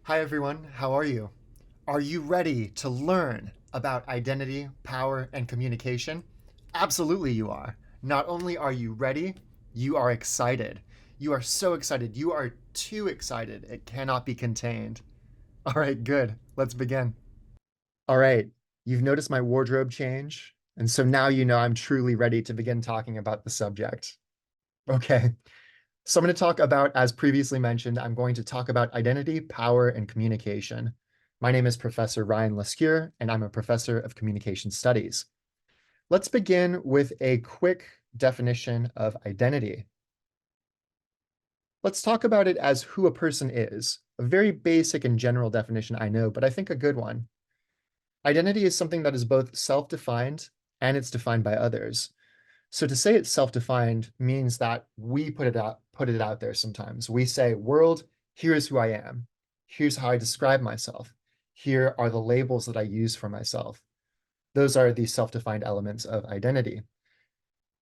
Hi, everyone. How are you? Are you ready to learn about identity, power, and communication? Absolutely, you are. Not only are you ready, you are excited. You are so excited. You are too excited. It cannot be contained. All right, good. Let's begin. All right. You've noticed my wardrobe change. And so now you know I'm truly ready to begin talking about the subject. Okay. So I'm going to talk about, as previously mentioned, I'm going to talk about identity, power, and communication. My name is Professor Ryan Lescure, and I'm a professor of communication studies. Let's begin with a quick definition of identity. Let's talk about it as who a person is. A very basic and general definition, I know, but I think a good one. Identity is something that is both self-defined and it's defined by others. So to say it's self-defined means that we put it out there sometimes. We say, world, here's who I am. Here's how I describe myself. Here are the labels that I use for myself. Those are the self-defined elements of identity.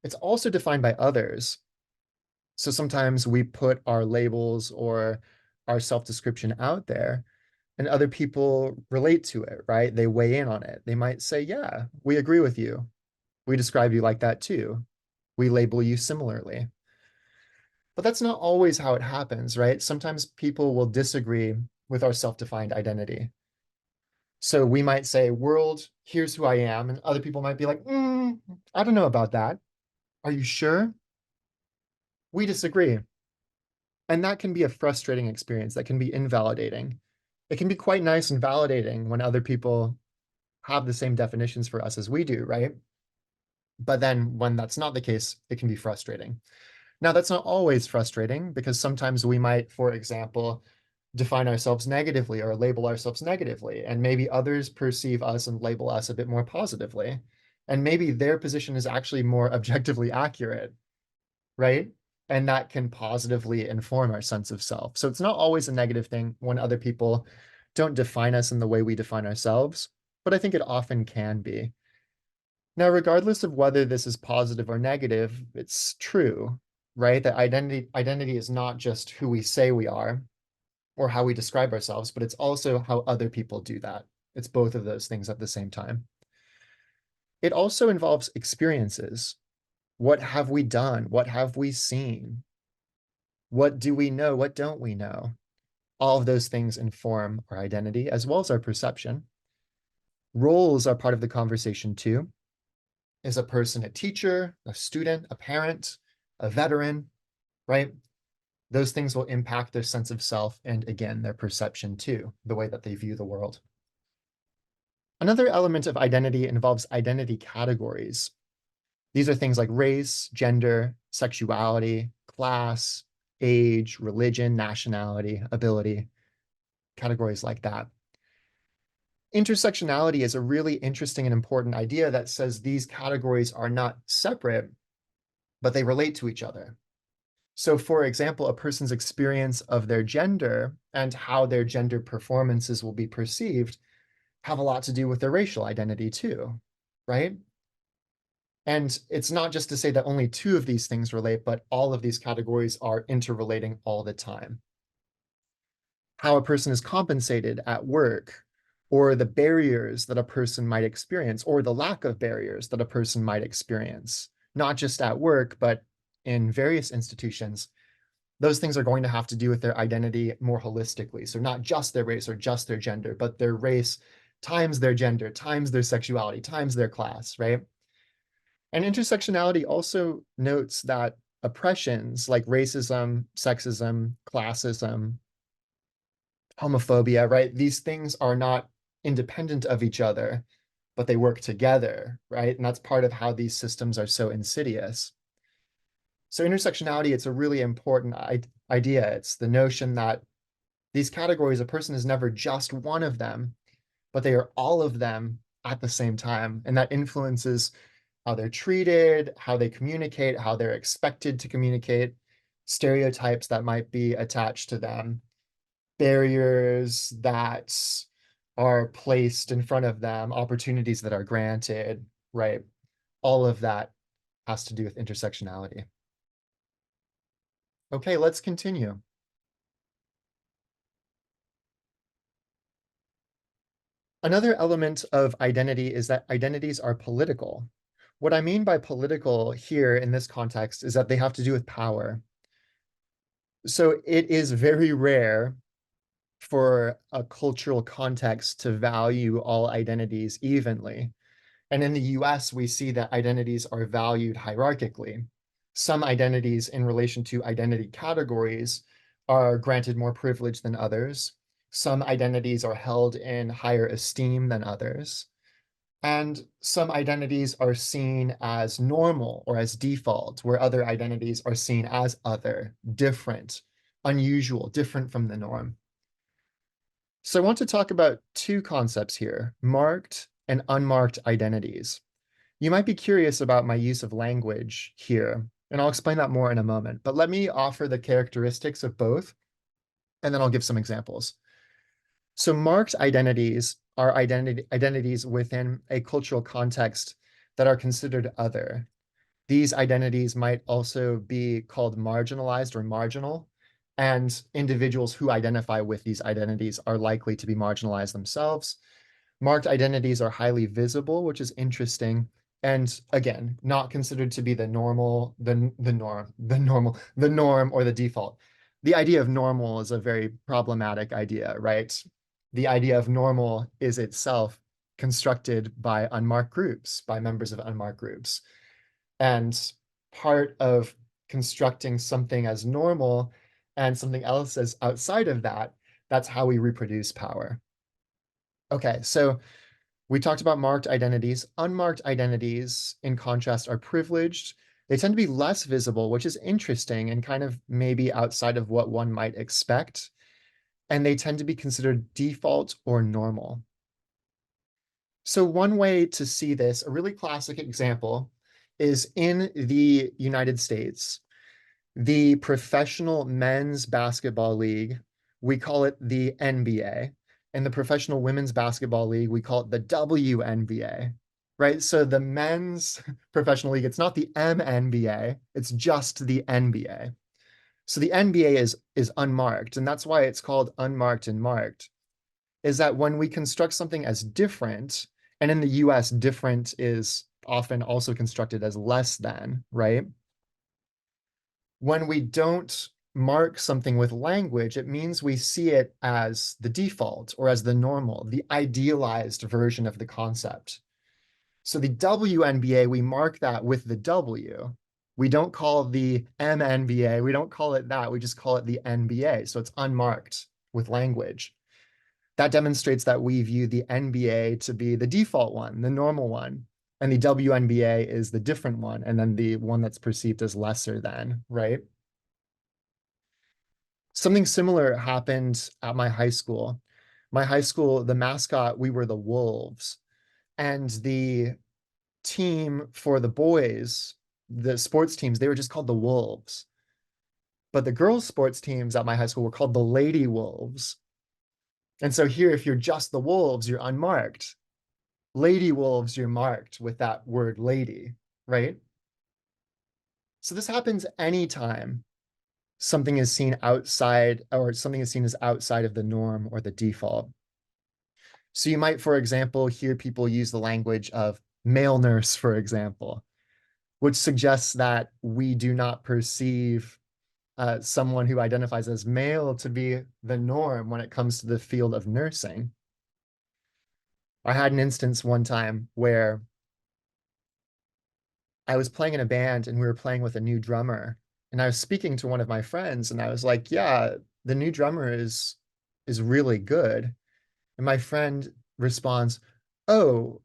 It's also defined by others. So sometimes we put our labels or our self-description out there and other people relate to it, right? They weigh in on it. They might say, yeah, we agree with you. We describe you like that too. We label you similarly. But that's not always how it happens, right? Sometimes people will disagree with our self-defined identity. So we might say, world, here's who I am. And other people might be like, I don't know about that. Are you sure? We disagree. And that can be a frustrating experience. That can be invalidating. It can be quite nice and validating when other people have the same definitions for us as we do, right? But then when that's not the case, it can be frustrating. Now, that's not always frustrating because sometimes we might, for example, define ourselves negatively or label ourselves negatively, and maybe others perceive us and label us a bit more positively. And maybe their position is actually more objectively accurate, right? And that can positively inform our sense of self. So it's not always a negative thing when other people don't define us in the way we define ourselves, but I think it often can be. Now, regardless of whether this is positive or negative, it's true, right? That identity is not just who we say we are or how we describe ourselves, but it's also how other people do that. It's both of those things at the same time. It also involves experiences. What have we done? What have we seen? What do we know? What don't we know? All of those things inform our identity as well as our perception. Roles are part of the conversation too. Is a person a teacher, a student, a parent, a veteran, right? Those things will impact their sense of self and, again, their perception too, the way that they view the world. Another element of identity involves identity categories. These are things like race, gender, sexuality, class, age, religion, nationality, ability, categories like that. Intersectionality is a really interesting and important idea that says these categories are not separate, but they relate to each other. So, for example, a person's experience of their gender and how their gender performances will be perceived have a lot to do with their racial identity too, right? And it's not just to say that only two of these things relate, but all of these categories are interrelating all the time. How a person is compensated at work, or the barriers that a person might experience, or the lack of barriers that a person might experience, not just at work, but in various institutions, those things are going to have to do with their identity more holistically. So not just their race or just their gender, but their race times their gender, times their sexuality, times their class, right? And intersectionality also notes that oppressions like racism, sexism, classism, homophobia, right? These things are not independent of each other, but they work together, right? And that's part of how these systems are so insidious. So intersectionality, it's a really important idea. It's the notion that these categories, a person is never just one of them, but they are all of them at the same time. And that influences how they're treated, how they communicate, how they're expected to communicate, stereotypes that might be attached to them, barriers that are placed in front of them, opportunities that are granted, right? All of that has to do with intersectionality. Okay, let's continue. Another element of identity is that identities are political. What I mean by political here in this context is that they have to do with power. So it is very rare for a cultural context to value all identities evenly. And in the US, we see that identities are valued hierarchically. Some identities in relation to identity categories are granted more privilege than others. Some identities are held in higher esteem than others. And some identities are seen as normal or as default, where other identities are seen as other, different, unusual, different from the norm. So I want to talk about two concepts here, marked and unmarked identities. You might be curious about my use of language here, and I'll explain that more in a moment, but let me offer the characteristics of both, and then I'll give some examples. So marked identities are identities within a cultural context that are considered other. These identities might also be called marginalized or marginal, and individuals who identify with these identities are likely to be marginalized themselves. Marked identities are highly visible, which is interesting, and again, not considered to be the normal, the norm or the default. The idea of normal is a very problematic idea, right? The idea of normal is itself constructed by unmarked groups, by members of unmarked groups. And part of constructing something as normal and something else as outside of that, that's how we reproduce power. Okay, so we talked about marked identities. Unmarked identities, in contrast, are privileged. They tend to be less visible, which is interesting and kind of maybe outside of what one might expect. And they tend to be considered default or normal. So one way to see this, a really classic example, is in the United States, the Professional Men's Basketball League, we call it the NBA, and the Professional Women's Basketball League, we call it the WNBA, right? So the men's professional league, it's not the MNBA, it's just the NBA. So the NBA is unmarked, and that's why it's called unmarked and marked, is that when we construct something as different, and in the US, different is often also constructed as less than, right? When we don't mark something with language, it means we see it as the default or as the normal, the idealized version of the concept. So the WNBA, we mark that with the W. We don't call the MNBA, we don't call it that, we just call it the NBA. So it's unmarked with language. That demonstrates that we view the NBA to be the default one, the normal one, and the WNBA is the different one, and then the one that's perceived as lesser than, right? Something similar happened at my high school. My high school, the mascot, we were the Wolves, and the team for the boys, the sports teams, they were just called the Wolves. But the girls' sports teams at my high school were called the Lady Wolves. And so here, if you're just the Wolves, you're unmarked. Lady Wolves, you're marked with that word lady, right? So this happens anytime something is seen outside or something is seen as outside of the norm or the default. So you might, for example, hear people use the language of male nurse, for example, which suggests that we do not perceive someone who identifies as male to be the norm when it comes to the field of nursing. I had an instance one time where I was playing in a band and we were playing with a new drummer. And I was speaking to one of my friends and I was like, yeah, the new drummer is really good. And my friend responds, oh,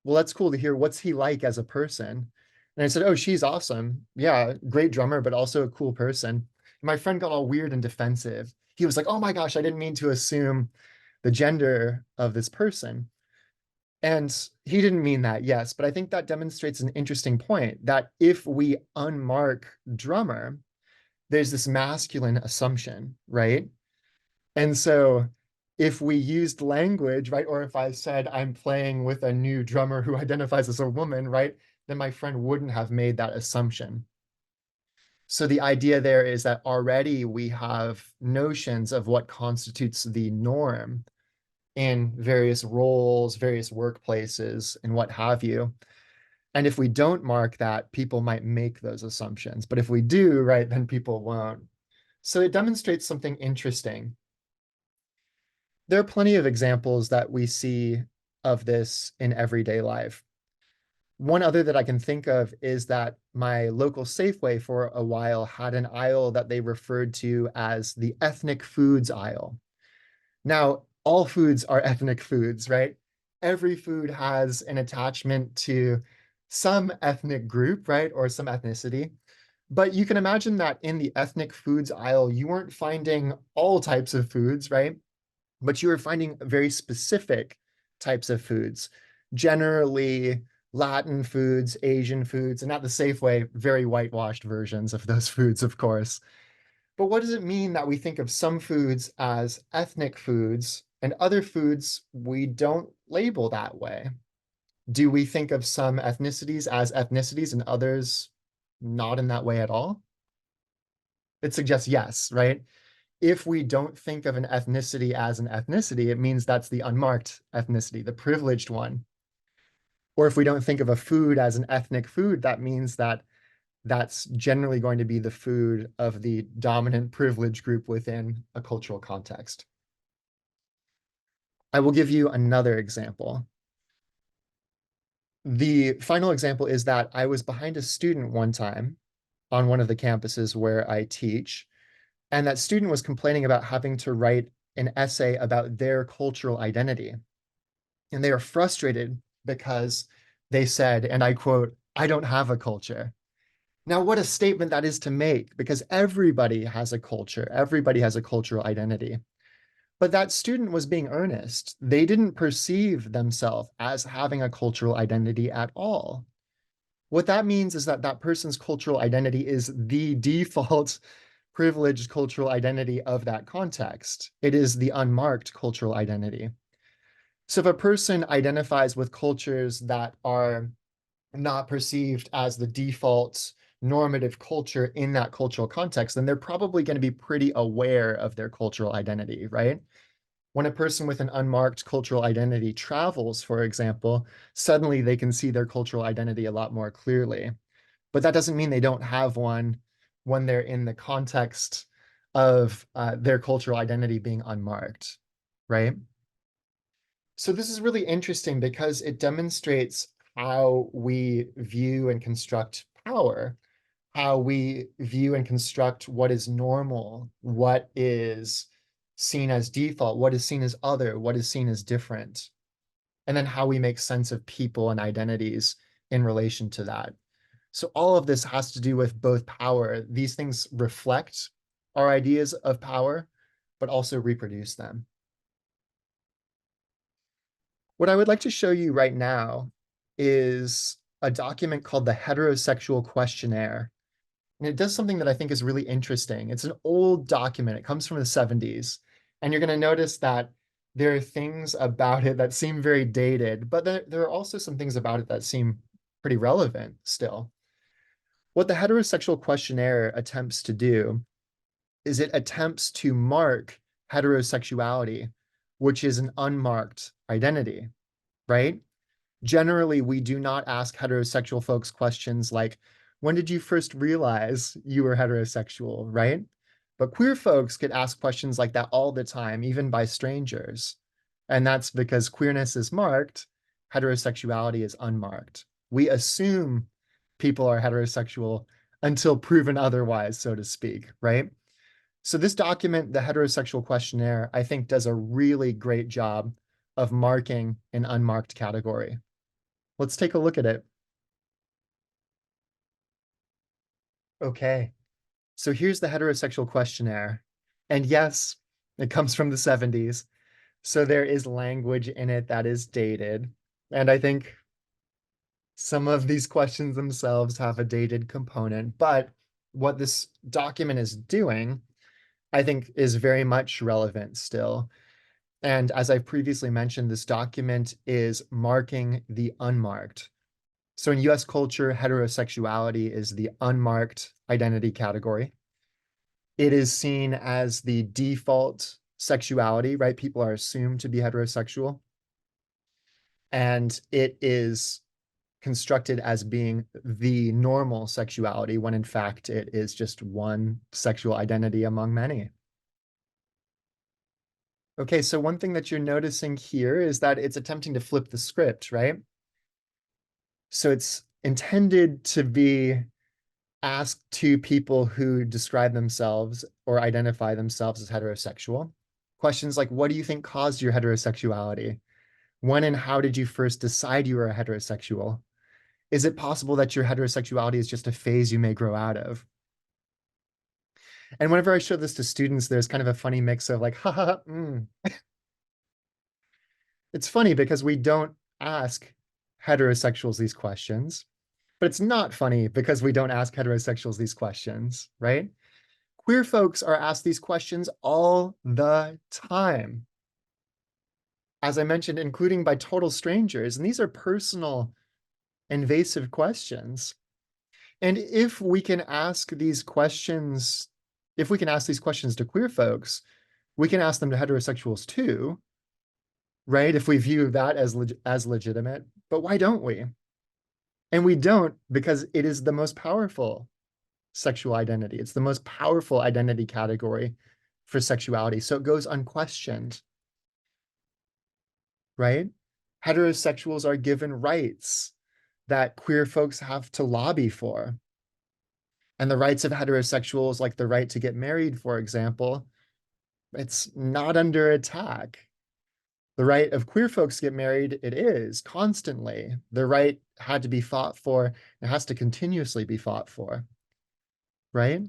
well, that's cool to hear. What's he like as a person? And I said, oh, she's awesome. Yeah, great drummer, but also a cool person. And my friend got all weird and defensive. He was like, oh my gosh, I didn't mean to assume the gender of this person. And he didn't mean that, yes, but I think that demonstrates an interesting point that if we unmark drummer, there's this masculine assumption, right? And so if we used language, right, or if I said I'm playing with a new drummer who identifies as a woman, right, then my friend wouldn't have made that assumption. So the idea there is that already we have notions of what constitutes the norm in various roles, various workplaces, and what have you. And if we don't mark that, people might make those assumptions. But if we do, right, then people won't. So it demonstrates something interesting. There are plenty of examples that we see of this in everyday life. One other that I can think of is that my local Safeway for a while had an aisle that they referred to as the ethnic foods aisle. Now, all foods are ethnic foods, right? Every food has an attachment to some ethnic group, right? Or some ethnicity. But you can imagine that in the ethnic foods aisle, you weren't finding all types of foods, right? But you were finding very specific types of foods, generally Latin foods, Asian foods, and at the Safeway, very whitewashed versions of those foods, of course. But what does it mean that we think of some foods as ethnic foods and other foods we don't label that way? Do we think of some ethnicities as ethnicities and others not in that way at all? It suggests yes, right? If we don't think of an ethnicity as an ethnicity, it means that's the unmarked ethnicity, the privileged one. Or if we don't think of a food as an ethnic food, that means that that's generally going to be the food of the dominant privilege group within a cultural context. I will give you another example. The final example is that I was behind a student one time on one of the campuses where I teach, and that student was complaining about having to write an essay about their cultural identity. And they were frustrated because they said, and I quote, "I don't have a culture." Now, what a statement that is to make, because everybody has a culture, everybody has a cultural identity. But that student was being earnest. They didn't perceive themselves as having a cultural identity at all. What that means is that that person's cultural identity is the default privileged cultural identity of that context. It is the unmarked cultural identity. So if a person identifies with cultures that are not perceived as the default normative culture in that cultural context, then they're probably going to be pretty aware of their cultural identity, right? When a person with an unmarked cultural identity travels, for example, suddenly they can see their cultural identity a lot more clearly. But that doesn't mean they don't have one when they're in the context of their cultural identity being unmarked, right? So this is really interesting because it demonstrates how we view and construct power, how we view and construct what is normal, what is seen as default, what is seen as other, what is seen as different, and then how we make sense of people and identities in relation to that. So all of this has to do with both power. These things reflect our ideas of power, but also reproduce them. What I would like to show you right now is a document called the heterosexual questionnaire. And it does something that I think is really interesting. It's an old document. It comes from the 70s. And you're going to notice that there are things about it that seem very dated, but there are also some things about it that seem pretty relevant still. What the heterosexual questionnaire attempts to do is it attempts to mark heterosexuality, which is an unmarked identity, right? Generally, we do not ask heterosexual folks questions like, when did you first realize you were heterosexual, right? But queer folks get asked questions like that all the time, even by strangers. And that's because queerness is marked, heterosexuality is unmarked. We assume people are heterosexual until proven otherwise, so to speak, right? So this document, the heterosexual questionnaire, I think does a really great job of marking an unmarked category. Let's take a look at it. Okay, so here's the heterosexual questionnaire. And yes, it comes from the 70s. So there is language in it that is dated. And I think some of these questions themselves have a dated component. But what this document is doing, I think, is very much relevant still. And as I've previously mentioned, this document is marking the unmarked. So in US culture, heterosexuality is the unmarked identity category. It is seen as the default sexuality, right? People are assumed to be heterosexual. And it is constructed as being the normal sexuality when in fact it is just one sexual identity among many. Okay, so one thing that you're noticing here is that it's attempting to flip the script, right? So it's intended to be asked to people who describe themselves or identify themselves as heterosexual. Questions like, what do you think caused your heterosexuality? When and how did you first decide you were a heterosexual? Is it possible that your heterosexuality is just a phase you may grow out of? And whenever I show this to students, there's kind of a funny mix of like, ha ha, It's funny because we don't ask heterosexuals these questions, but it's not funny because we don't ask heterosexuals these questions, right? Queer folks are asked these questions all the time. As I mentioned, including by total strangers, and these are personal, invasive questions. And if we can ask these questions, if we can ask these questions to queer folks, we can ask them to heterosexuals too, right? If we view that as legitimate, but why don't we? And we don't because it is the most powerful sexual identity. It's the most powerful identity category for sexuality. So it goes unquestioned, right? Heterosexuals are given rights that queer folks have to lobby for. And the rights of heterosexuals, like the right to get married, for example, it's not under attack. The right of queer folks to get married, it is constantly. The right had to be fought for. It has to continuously be fought for, right?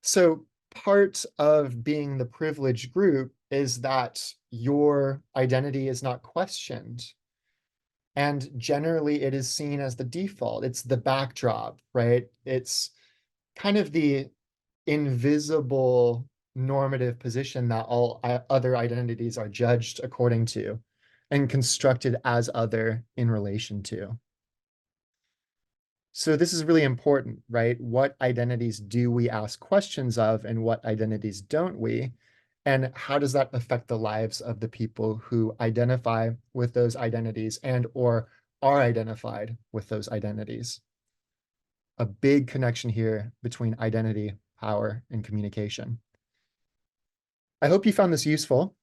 So part of being the privileged group is that your identity is not questioned. And generally, it is seen as the default. It's the backdrop, right? It's kind of the invisible normative position that all other identities are judged according to and constructed as other in relation to. So this is really important, right? What identities do we ask questions of and what identities don't we? And how does that affect the lives of the people who identify with those identities and or are identified with those identities? A big connection here between identity, power, and communication. I hope you found this useful.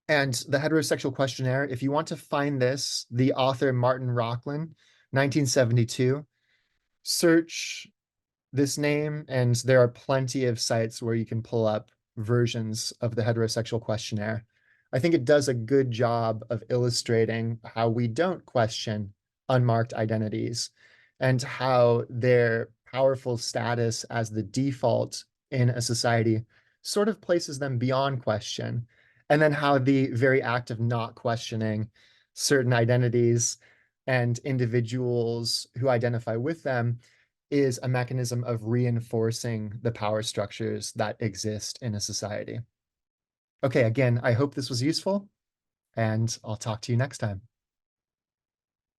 And the heterosexual questionnaire, if you want to find this, the author Martin Rocklin, 1972, search this name, and there are plenty of sites where you can pull up versions of the heterosexual questionnaire. I think it does a good job of illustrating how we don't question unmarked identities and how their powerful status as the default in a society sort of places them beyond question, and then how the very act of not questioning certain identities and individuals who identify with them is a mechanism of reinforcing the power structures that exist in a society. Okay, again, I hope this was useful, and I'll talk to you next time.